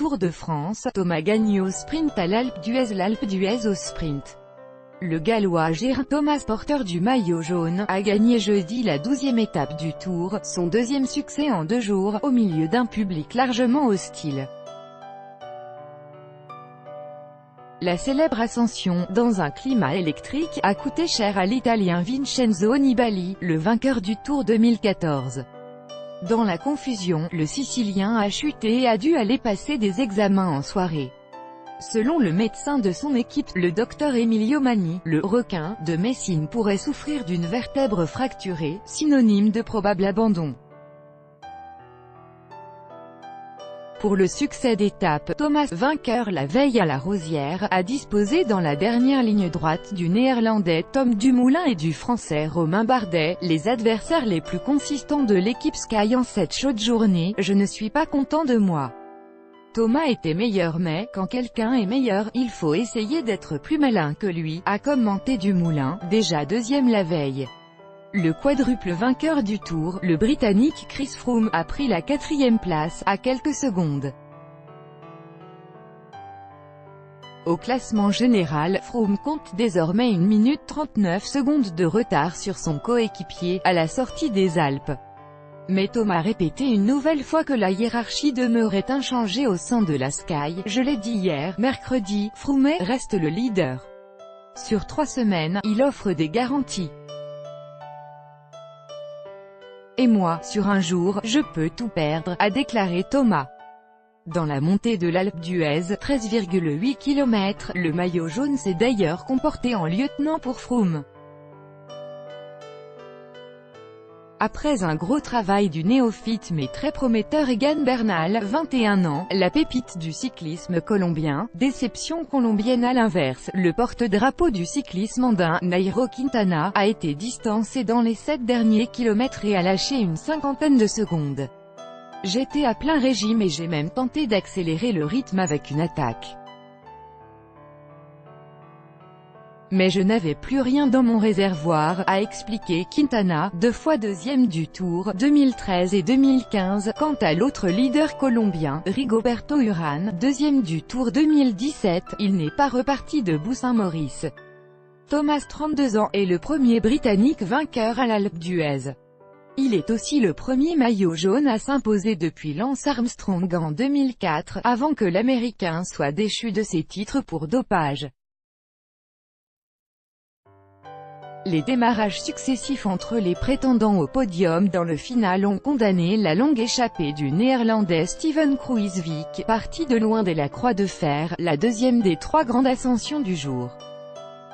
Tour de France, Thomas gagne au sprint à l'Alpe d'Huez au sprint. Le Gallois Geraint Thomas, porteur du maillot jaune, a gagné jeudi la 12e étape du Tour, son deuxième succès en 2 jours, au milieu d'un public largement hostile. La célèbre ascension, dans un climat électrique, a coûté cher à l'Italien Vincenzo Nibali, le vainqueur du Tour 2014. Dans la confusion, le Sicilien a chuté et a dû aller passer des examens en soirée. Selon le médecin de son équipe, le docteur Emilio Magni, le requin de Messine pourrait souffrir d'une vertèbre fracturée, synonyme de probable abandon. Pour le succès d'étape, Thomas, vainqueur la veille à la Rosière, a disposé dans la dernière ligne droite du Néerlandais Tom Dumoulin et du Français Romain Bardet, les adversaires les plus consistants de l'équipe Sky en cette chaude journée. Je ne suis pas content de moi. Thomas était meilleur, mais, quand quelqu'un est meilleur, il faut essayer d'être plus malin que lui, a commenté Dumoulin, déjà deuxième la veille. Le quadruple vainqueur du Tour, le Britannique Chris Froome, a pris la 4e place, à quelques secondes. Au classement général, Froome compte désormais 1 minute 39 secondes de retard sur son coéquipier, à la sortie des Alpes. Mais Thomas a répété une nouvelle fois que la hiérarchie demeurait inchangée au sein de la Sky. Je l'ai dit hier, mercredi, Froome reste le leader. Sur 3 semaines, il offre des garanties. Et moi, sur un jour, je peux tout perdre, a déclaré Thomas. Dans la montée de l'Alpe d'Huez, 13,8 km, le maillot jaune s'est d'ailleurs comporté en lieutenant pour Froome. Après un gros travail du néophyte mais très prometteur Egan Bernal, 21 ans, la pépite du cyclisme colombien, déception colombienne à l'inverse, le porte-drapeau du cyclisme andin, Nairo Quintana, a été distancé dans les 7 derniers kilomètres et a lâché une 50aine de secondes. J'étais à plein régime et j'ai même tenté d'accélérer le rythme avec une attaque. Mais je n'avais plus rien dans mon réservoir, a expliqué Quintana, 2 fois deuxième du Tour, 2013 et 2015. Quant à l'autre leader colombien, Rigoberto Urán, deuxième du Tour 2017, il n'est pas reparti de Boussaint-Maurice. Thomas, 32 ans, est le premier Britannique vainqueur à l'Alpe d'Huez. Il est aussi le premier maillot jaune à s'imposer depuis Lance Armstrong en 2004, avant que l'Américain soit déchu de ses titres pour dopage. Les démarrages successifs entre les prétendants au podium dans le final ont condamné la longue échappée du Néerlandais Steven Kruijswijk, parti de loin dès la Croix de Fer, la deuxième des 3 grandes ascensions du jour.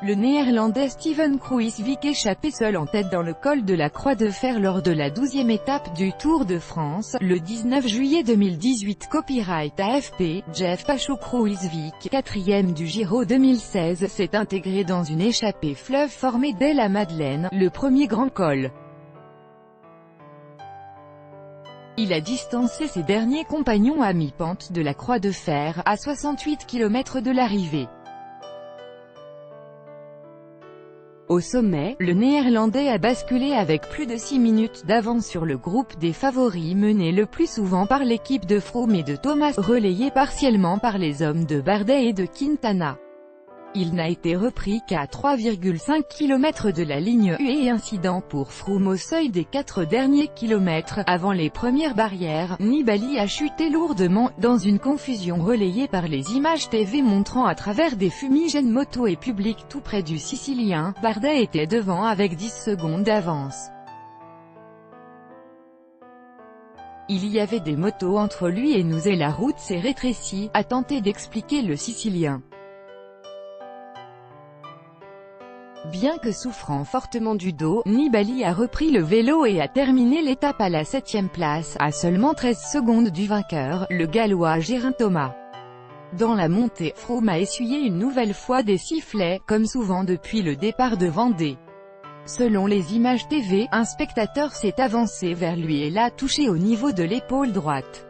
Le Néerlandais Steven Kruijswijk échappait seul en tête dans le col de la Croix de Fer lors de la 12e étape du Tour de France, le 19 juillet 2018. Copyright AFP, Jeff Pacho-Kruijswijk, 4e du Giro 2016, s'est intégré dans une échappée fleuve formée dès la Madeleine, le premier grand col. Il a distancé ses derniers compagnons à mi-pente de la Croix de Fer, à 68 km de l'arrivée. Au sommet, le Néerlandais a basculé avec plus de 6 minutes d'avance sur le groupe des favoris mené le plus souvent par l'équipe de Froome et de Thomas, relayé partiellement par les hommes de Bardet et de Quintana. Il n'a été repris qu'à 3,5 km de la ligne U et incident pour Froome au seuil des 4 derniers kilomètres, avant les premières barrières. Nibali a chuté lourdement, dans une confusion relayée par les images TV montrant à travers des fumigènes motos et publics tout près du Sicilien. Bardet était devant avec 10 secondes d'avance. Il y avait des motos entre lui et nous et la route s'est rétrécie, a tenté d'expliquer le Sicilien. Bien que souffrant fortement du dos, Nibali a repris le vélo et a terminé l'étape à la 7e place, à seulement 13 secondes du vainqueur, le Gallois Geraint Thomas. Dans la montée, Froome a essuyé une nouvelle fois des sifflets, comme souvent depuis le départ de Vendée. Selon les images TV, un spectateur s'est avancé vers lui et l'a touché au niveau de l'épaule droite.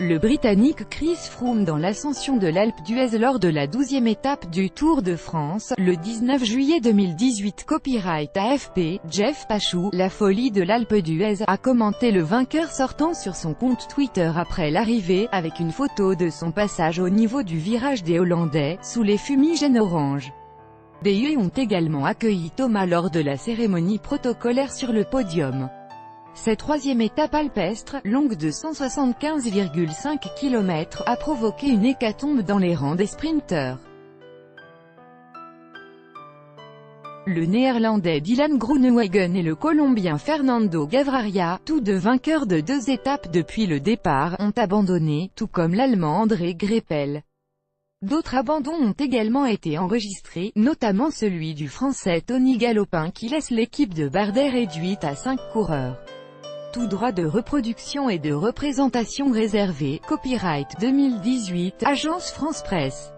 Le Britannique Chris Froome dans l'ascension de l'Alpe d'Huez lors de la 12e étape du Tour de France, le 19 juillet 2018. Copyright AFP, Jeff Pachou, la folie de l'Alpe d'Huez, a commenté le vainqueur sortant sur son compte Twitter après l'arrivée, avec une photo de son passage au niveau du virage des Hollandais, sous les fumigènes orange. Des ont également accueilli Thomas lors de la cérémonie protocolaire sur le podium. Cette troisième étape alpestre, longue de 175,5 km, a provoqué une hécatombe dans les rangs des sprinteurs. Le Néerlandais Dylan Groenewegen et le Colombien Fernando Gaviria, tous deux vainqueurs de 2 étapes depuis le départ, ont abandonné, tout comme l'Allemand André Greipel. D'autres abandons ont également été enregistrés, notamment celui du Français Tony Galopin qui laisse l'équipe de Bardet réduite à 5 coureurs. Tout droit de reproduction et de représentation réservé. Copyright 2018, Agence France Presse.